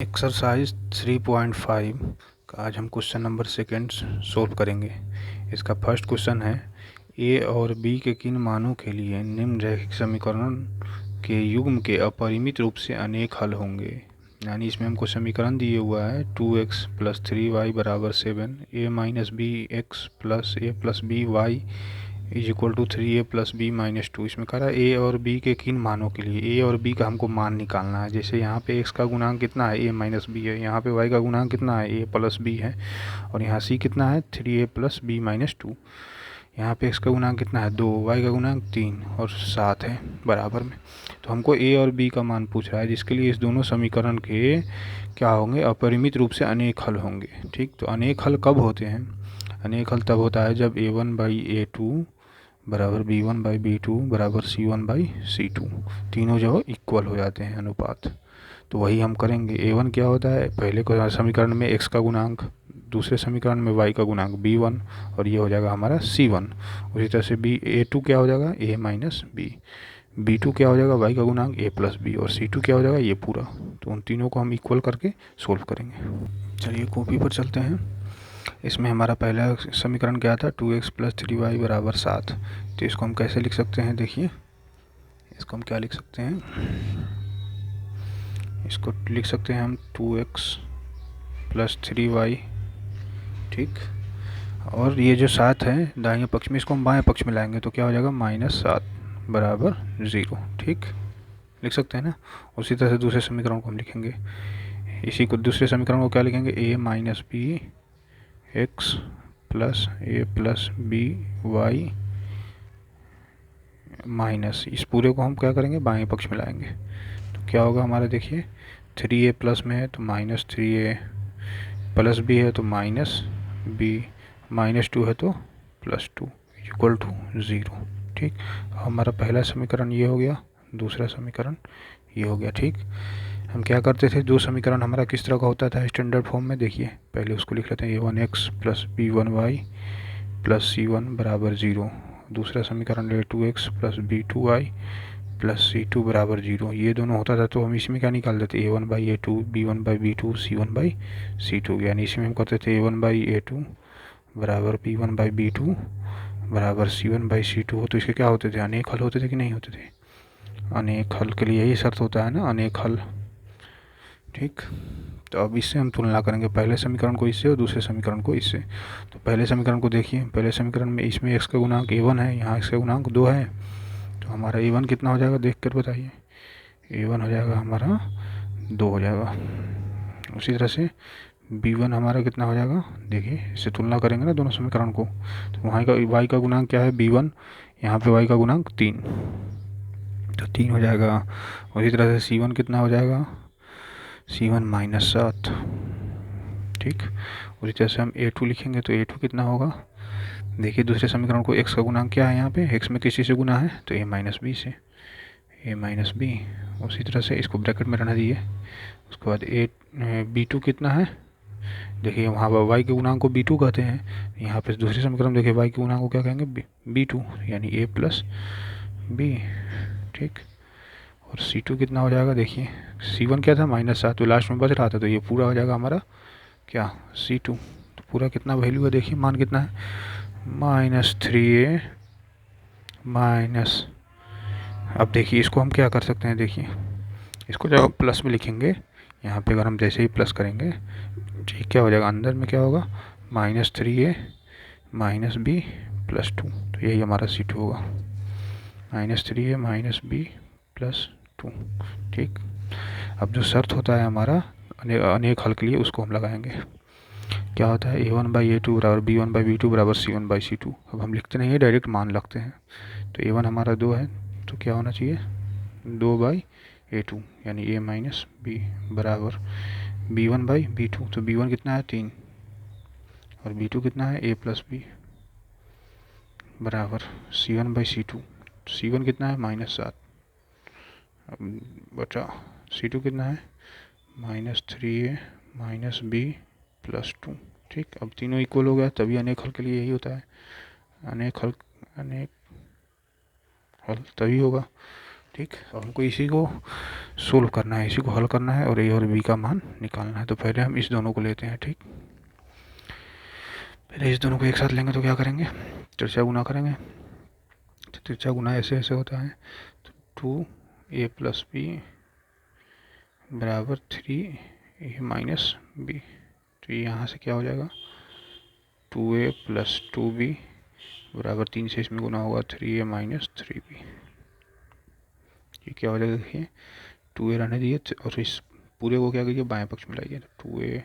Exercise 3.5 का आज हम क्वेश्चन नंबर सेकेंड सोल्व करेंगे। इसका फर्स्ट क्वेश्चन है ए और बी के किन मानों के लिए निम्न रैखिक समीकरण के युग्म के अपरिमित रूप से अनेक हल होंगे। यानी इसमें हमको समीकरण दिए हुआ है 2x + 3y = 7, a - b x + a + b y = 3a + b - 2। इसमें कह रहा है ए और बी के किन मानों के लिए ए और बी का हमको मान निकालना है। जैसे यहाँ पे x का गुणांक कितना है, a - b है। यहाँ पे y का गुणांक कितना है, a + b है। और यहाँ c कितना है, 3a + b - 2। यहाँ पे x का गुणांक कितना है, 2, y का गुणांक 3 और 7 है बराबर में। तो हमको a और b का मान पूछ रहा है, जिसके लिए इस दोनों समीकरण के क्या होंगे, अपरिमित रूप से अनेक हल होंगे। ठीक, तो अनेक हल कब होते हैं? अनेक हल तब होता है जब a1/a2 = b1/b2 = c1/c2, तीनों जो इक्वल हो जाते हैं, अनुपात। तो वही हम करेंगे। a1 क्या होता है, पहले को समीकरण में x का गुणांक, दूसरे समीकरण में y का गुणांक b1, और ये हो जाएगा हमारा c1। उसी तरह से a2 क्या हो जाएगा, a - b, b2 क्या हो जाएगा, y का गुणांक a + b, और c2 क्या हो जाएगा, ये पूरा। तो उन तीनों को हम इक्वल करके सोल्व करेंगे। चलिए कॉपी पर चलते हैं। इसमें हमारा पहला समीकरण क्या था, 2x + 3y = 7। तो इसको हम कैसे लिख सकते हैं, देखिए इसको हम क्या लिख सकते हैं, इसको लिख सकते हैं हम 2x + 3y, ठीक। और ये जो 7 है दाहिने पक्ष में, इसको हम बाएं पक्ष में लाएंगे तो क्या हो जाएगा, -7 = 0, ठीक, लिख सकते हैं ना। उसी तरह से दूसरे समीकरण को हम लिखेंगे। इसी को दूसरे समीकरण को क्या लिखेंगे, a - b x + a + b y minus, इस पूरे को हम क्या करेंगे, बाएं पक्ष में लाएंगे। तो क्या होगा हमारा, देखिए 3a प्लस में है तो -3a, प्लस b है तो -b, -2 है तो +2 = 0, ठीक। हमारा पहला समीकरण ये हो गया, दूसरा समीकरण ये हो गया, ठीक। हम क्या करते थे, दो समीकरण हमारा किस तरह का होता था स्टैंडर्ड फॉर्म में, देखिए पहले उसको लिख लेते हैं, a1x + b1y + c1 = 0। दूसरा समीकरण ले 2x + b2y + c2 = 0। ये दोनों होता था तो हम इसमें क्या निकाल देते, a1/a2 b1/b2 c1/c2। यानी इसमें हम करते थे a1/a2 = b1/b2 = c1/c2। तो इसके क्या होते थे, अनेक हल होते थे कि नहीं होते थे? अनेक हल के लिए यही शर्त होता है ना, अनेक हल, ठीक। तो अब इससे हम तुलना करेंगे, पहले समीकरण को इससे और दूसरे समीकरण को इससे। तो पहले समीकरण को देखिए, पहले समीकरण में इसमें x का गुणांक a1 है, यहाँ x का गुणांक 2 है। तो हमारा a1 कितना हो जाएगा, देख कर बताइए। a1 हो जाएगा हमारा 2 हो जाएगा। उसी तरह से b1 हमारा कितना हो जाएगा, देखिए इससे तुलना करेंगे ना दोनों समीकरण को। तो वहाँ का y का गुणांक क्या है, b1, यहाँ पे y का गुणांक 3, तो 3 हो जाएगा। उसी तरह से c1 कितना हो जाएगा, c1 -7, ठीक। उसी तरह से हम a2 लिखेंगे तो a2 कितना होगा, देखिए दूसरे समीकरण को x का गुणांक क्या है, यहाँ पे x में किसी से गुना है तो a - b से, a - b। उसी तरह से इसको ब्रैकेट में रहना दीजिए। उसके बाद b2 कितना है, देखिए वहाँ पर y के गुणांक को b2 कहते हैं, यहाँ पे दूसरे समीकरण देखिए y के गुणांक को क्या कहेंगे, b2, यानी a + b, ठीक। और c2 कितना हो जाएगा, देखिए c1 क्या था, -7, तो लास्ट में बच रहा था, तो ये पूरा हो जाएगा हमारा क्या, c2। तो पूरा कितना वैल्यू है, देखिए मान कितना है, -3a माइनस। अब देखिए इसको हम क्या कर सकते हैं, देखिए इसको जब प्लस में लिखेंगे, यहाँ पे अगर हम जैसे ही प्लस करेंगे, ठीक, क्या हो जाएगा, अंदर में क्या होगा, -3a - b + 2। तो यही हमारा c2 होगा, -3a - b + 2, ठीक। अब जो शर्त होता है हमारा अनेक हल के लिए, उसको हम लगाएंगे। क्या होता है, a1/a2 = b1/b2 = c1/c2। अब हम लिखते नहीं है, डायरेक्ट मान लगते हैं। तो a1 हमारा 2 है, तो क्या होना चाहिए, 2/a2, यानी a - b बराबर b1/b2। तो b1 कितना है, 3, और b2 कितना है, a + b बराबर c1/c2। c1 कितना है, -7, बचा c2 कितना है, -3a - b + 2, ठीक। अब तीनों इक्वल हो गया, तभी अनेक हल के लिए यही होता है, अनेक हल तभी होगा, ठीक, तो हमको इसी को सोल्व करना है, इसी को हल करना है और ए और बी का मान निकालना है। तो पहले हम इस दोनों को लेते हैं। ठीक, पहले इस दोनों को एक साथ लेंगे तो क्या करेंगे, तिरछा गुना करेंगे। तो तिरछा गुना ऐसे ऐसे होता है, तो 2a प्लस बी बराबर 3a माइनस बी। तो यहाँ से क्या हो जाएगा, 2a प्लस 2b बराबर 3 से इसमें गुना होगा 3a माइनस 3b। ये क्या हो जाएगा, देखिए 2a रहने दिए और इस पूरे को क्या कीजिए, बाएं पक्ष में लाइए। तो 2a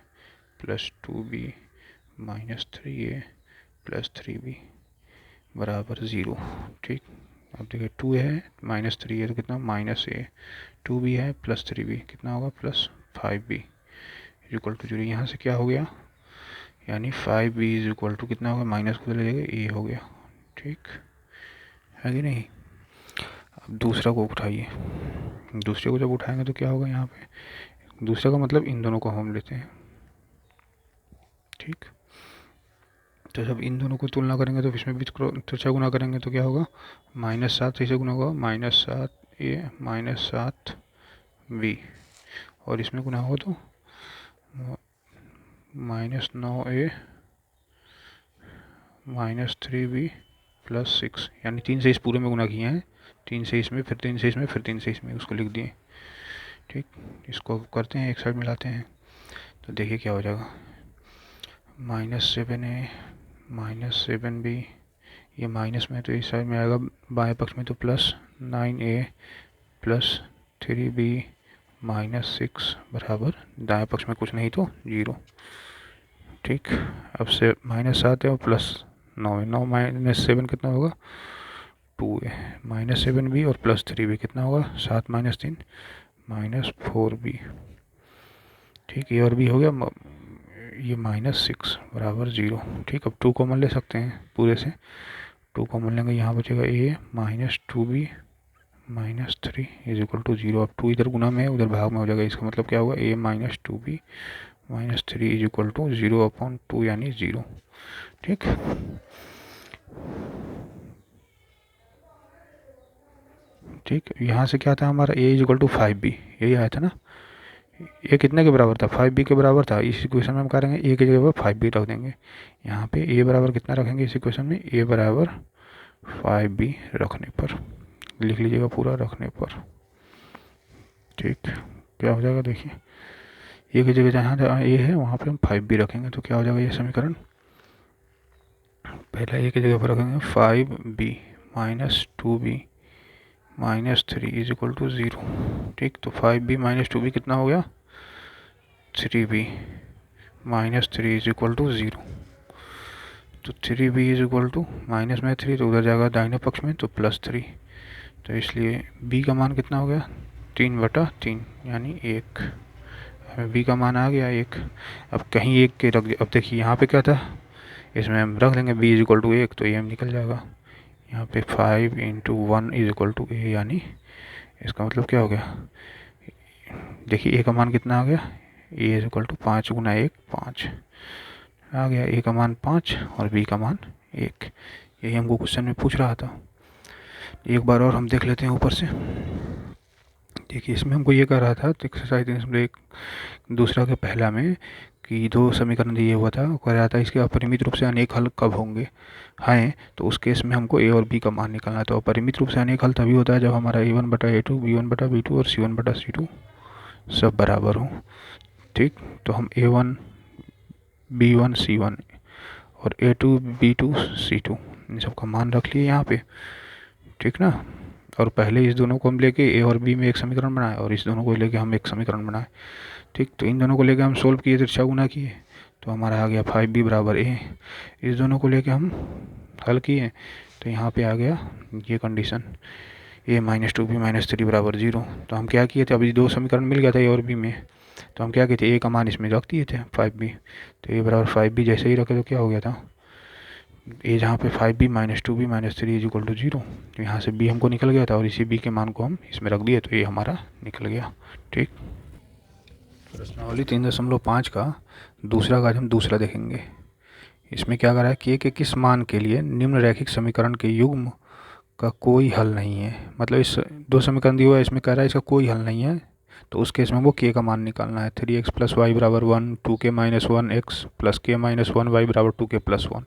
plus 2b minus 3a plus 3b बराबर 0। ठीक, अब देखिए 2a है माइनस 3 है तो कितना, माइनस a, 2b है प्लस 3b कितना होगा, प्लस 5b इक्वल टू 0। यहाँ से क्या हो गया, यानी 5b इज इक्वल टू कितना होगा, माइनस को ले जाएगा a हो गया। ठीक है कि नहीं। अब दूसरा को उठाइए, दूसरे को जब उठाएंगे तो क्या होगा, यहाँ पे दूसरे का मतलब इन दोनों को हम लेते हैं। ठीक, तो जब इन दोनों को तुलना करेंगे तो इसमें भी तिरछा गुना करेंगे तो क्या होगा, -7 से गुना होगा, -7a माइनस 7b और इसमें गुना होगा तो -9a माइनस 3b प्लस 6, यानी 3 से इस पूरे में गुना किए हैं, 3 से इसमें, फिर 3 से इसमें, फिर 3 से इसमें, उसको लिख दिए। ठीक, इसको करते हैं, एक साइड मिलाते हैं तो देखिए क्या हो जाएगा, -7a माइनस 7b, ये माइनस में तो इस साइड में आएगा बाएं पक्ष में तो plus 9a plus 3b minus 6 बराबर दाएं पक्ष में कुछ नहीं तो 0। ठीक, अब से -7 है और प्लस 9 है, 9 माइनस 7 कितना होगा, 2a माइनस 7b और प्लस 3b कितना होगा, 7 माइनस 3 माइनस 4b। ठीक, ये और भी हो गया, ये -6 बराबर 0। ठीक, अब 2 कॉमन ले सकते हैं पूरे से, 2 कॉमन लेंगे, यहाँ बचेगा a minus 2b minus 3 is equal to 0। अब 2 इधर गुना में उधर भाग में हो जाएगा, इसका मतलब क्या होगा, a minus 2b minus 3 is equal to 0/2 यानी 0। ठीक, ठीक, यहाँ से क्या था हमारा, a is equal to 5b, यही आया था ना, ये कितने के बराबर था, 5b के बराबर था। इस इक्वेशन में हम करेंगे a की जगह पर 5b रख देंगे, यहाँ पे a बराबर कितना रखेंगे इस इक्वेशन में, a बराबर 5b रखने पर, लिख लीजिएगा पूरा रखने पर। ठीक, क्या हो जाएगा, देखिए a की जगह जहाँ जहाँ a है वहाँ पे हम 5b रखेंगे तो क्या हो जाएगा ये समीकरण, पहला a की जगह पर रखेंगे 5b minus 2b minus 3 is equal to 0। ठीक, तो 5b माइनस 2b कितना हो गया, 3b minus 3 is equal to 0। तो 3b is equal to minus में 3 तो उधर जाएगा दाहिने पक्ष में तो प्लस 3, तो इसलिए b का मान कितना हो गया, 3/3 यानी 1। हमें b का मान आ गया 1। अब कहीं 1 के रख, अब देखिए यहाँ पे क्या था, इसमें हम रख देंगे b इज इक्वल टू 1 तो ये हम निकल जाएगा, यहाँ पे 5 × 1 इज इक्वल टू a, यानी इसका मतलब क्या हो गया, देखिए a का मान कितना आ गया, a इज इक्वल टू 5 गुना 1 5 आ गया, a का मान 5 और b का मान 1। यही हमको क्वेश्चन में पूछ रहा था। एक बार और हम देख लेते हैं ऊपर से। देखिए इसमें हमको ये कह रहा था एक्सरसाइज एक दूसरा के पहला में कि 2 समीकरण दिए हुआ था, कह रहा था इसके अपरिमित रूप से अनेक हल कब होंगे हैं, तो उस केस में हमको a और b का मान निकालना है। तो अपरिमित रूप से अनेक हल तभी होता है जब हमारा a1/a2 b1/b2 और c1/c2 सब बराबर हो। ठीक, तो हम a1 b1 c1 और a2 b2 c2 इन सब का मान रख लिए यहाँ पे। ठीक ना, और पहले इस दोनों को हम लेके a और b में एक समीकरण बनाए और इस दोनों को लेके हम एक समीकरण बनाए। ठीक, तो इन दोनों को लेके हम सोल्व किए, तिरछा गुना किए तो हमारा आ गया 5b बराबर a। इस दोनों को लेके हम हल किए तो यहाँ पे आ गया ये condition, a minus 2b minus 3 बराबर 0। तो हम क्या किए थे, अभी 2 समीकरण मिल गया था a और b में, तो हम क्या किए थे, a का मान इसमें रख दिए थे 5b, तो a बराबर 5b जैसे ही रखे तो क्या हो गया था, a जहाँ पे 5b minus 2b minus 3 is equal to 0, तो यहाँ से b हमको निकल गया था और इसी b के मान को हम इसमें रख दिए तो ये हमारा निकल गया। ठीक, प्रश्नावली 3.5 का दूसरा का हम दूसरा देखेंगे। इसमें क्या करा है कि के किस मान के लिए निम्न रैखिक समीकरण के युग्म का कोई हल नहीं है, मतलब इस दो समीकरण दिया हुआ है, इसमें कह रहा है इसका कोई हल नहीं है, तो उस केस में हमको के का मान निकालना है। 3x प्लस वाई बराबर 1, 2k माइनस 1x प्लस के माइनस 1y बराबर 2k प्लस 1।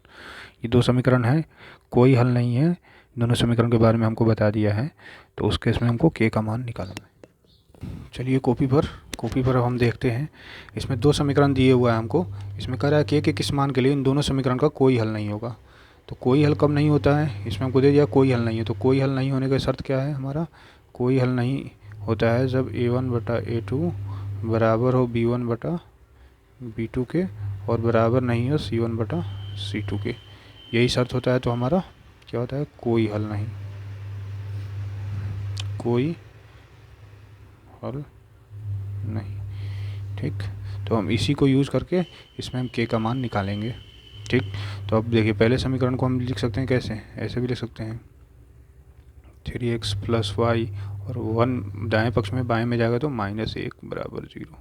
ये दो समीकरण हैं, कोई हल नहीं है, दोनों समीकरण के बारे में हमको बता दिया है, तो उस केस में हमको के का मान निकालना है। चलिए कॉपी पर अब हम देखते हैं। इसमें दो समीकरण दिए हुआ है हमको, इसमें कह रहा है के किस मान के लिए इन दोनों समीकरण का कोई हल नहीं होगा। तो कोई हल कब नहीं होता है, इसमें हमको दे दिया कोई हल नहीं है। तो कोई हल नहीं होने का शर्त क्या है हमारा, कोई हल नहीं होता है जब a1 बटा a2 बराबर हो b1 बटा b2 के और बराबर नहीं हो c1 बटा c2 के। यही शर्त होता है, तो हमारा क्या होता है, कोई हल नहीं, कोई हल नहीं। ठीक, तो हम इसी को यूज़ करके इसमें हम के का मान निकालेंगे। ठीक, तो अब देखिए पहले समीकरण को हम लिख सकते हैं कैसे, ऐसे भी लिख सकते हैं 3x प्लस वाई और 1 दाएं पक्ष में बाएं में जाएगा तो -1 बराबर 0।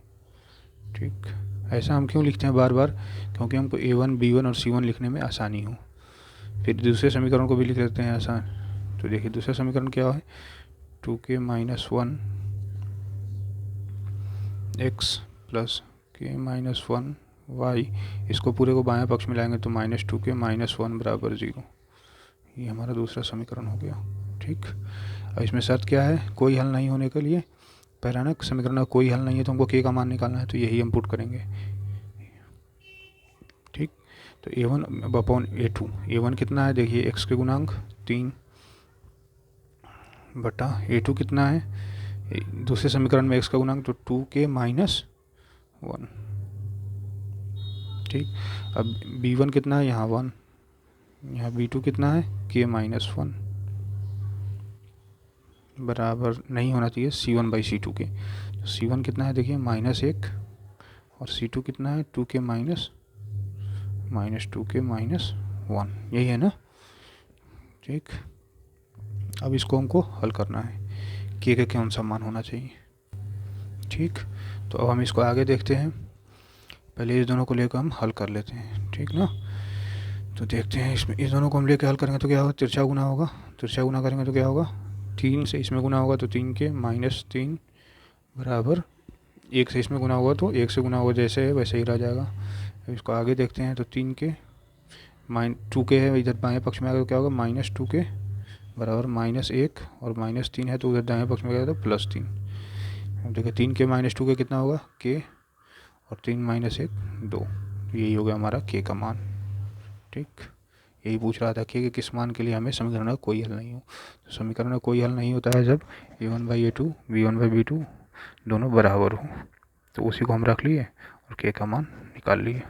ठीक, ऐसा हम क्यों लिखते हैं बार बार, क्योंकि हमको a1 b1 और c1 लिखने में आसानी हो। फिर दूसरे समीकरण को भी लिख लेते हैं आसान। तो देखिए दूसरा समीकरण क्या है, 2k माइनस 1 x प्लस के माइनस 1 वाई, इसको पूरे को बाएं पक्ष में लाएंगे तो -2k माइनस 1 बराबर 0। ये हमारा दूसरा समीकरण हो गया। ठीक, अब इसमें शर्त क्या है, कोई हल नहीं होने के लिए, पहला ना समीकरण का कोई हल नहीं है तो हमको के का मान निकालना है, तो यही हम पुट करेंगे। ठीक, तो a1 अपॉन a2, a1 कितना है देखिए x के गुणांक 3 बटा a2 कितना है, दूसरे समीकरण में x का गुणांक तो 2k माइनस 1। ठीक, अब b1 कितना है यहाँ 1, यहाँ b2 कितना है k माइनस 1 बराबर नहीं होना चाहिए c1 बाई सी टू के। तो c1 कितना है देखिए -1 और c2 कितना है 2k माइनस 2k माइनस 1, यही है ना। ठीक, अब इसको हमको हल करना है, के का कौन सा मान होना चाहिए। ठीक, तो अब हम इसको आगे देखते हैं, पहले इस दोनों को लेकर हम हल कर लेते हैं। ठीक ना, तो देखते हैं इसमें इस दोनों को हम लेकर हल करेंगे तो क्या होगा, तिरछा गुना होगा, तिरछा गुना करेंगे तो क्या होगा, 3 से इसमें गुना होगा तो 3k माइनस 3 बराबर 1 से इसमें गुना होगा तो 1 से गुना होगा, जैसे है वैसे ही रह जाएगा। अब इसको आगे देखते हैं, तो 3k -2k है इधर बाएं पक्ष में आएगा तो क्या होगा -2k बराबर -1 और -3 है तो उधर दाएं पक्ष में गया तो +3। अब देखिए 3k -2k कितना होगा k और 3 -1 2, तो यही हो गया हमारा के का मान। ठीक, यही पूछ रहा था कि किस मान के लिए हमें समीकरण का कोई हल नहीं हो। तो समीकरण का कोई हल नहीं होता है जब a1 by a2 b1 by b2 दोनों बराबर हो, तो उसी को हम रख लिए और के का मान निकाल लिए।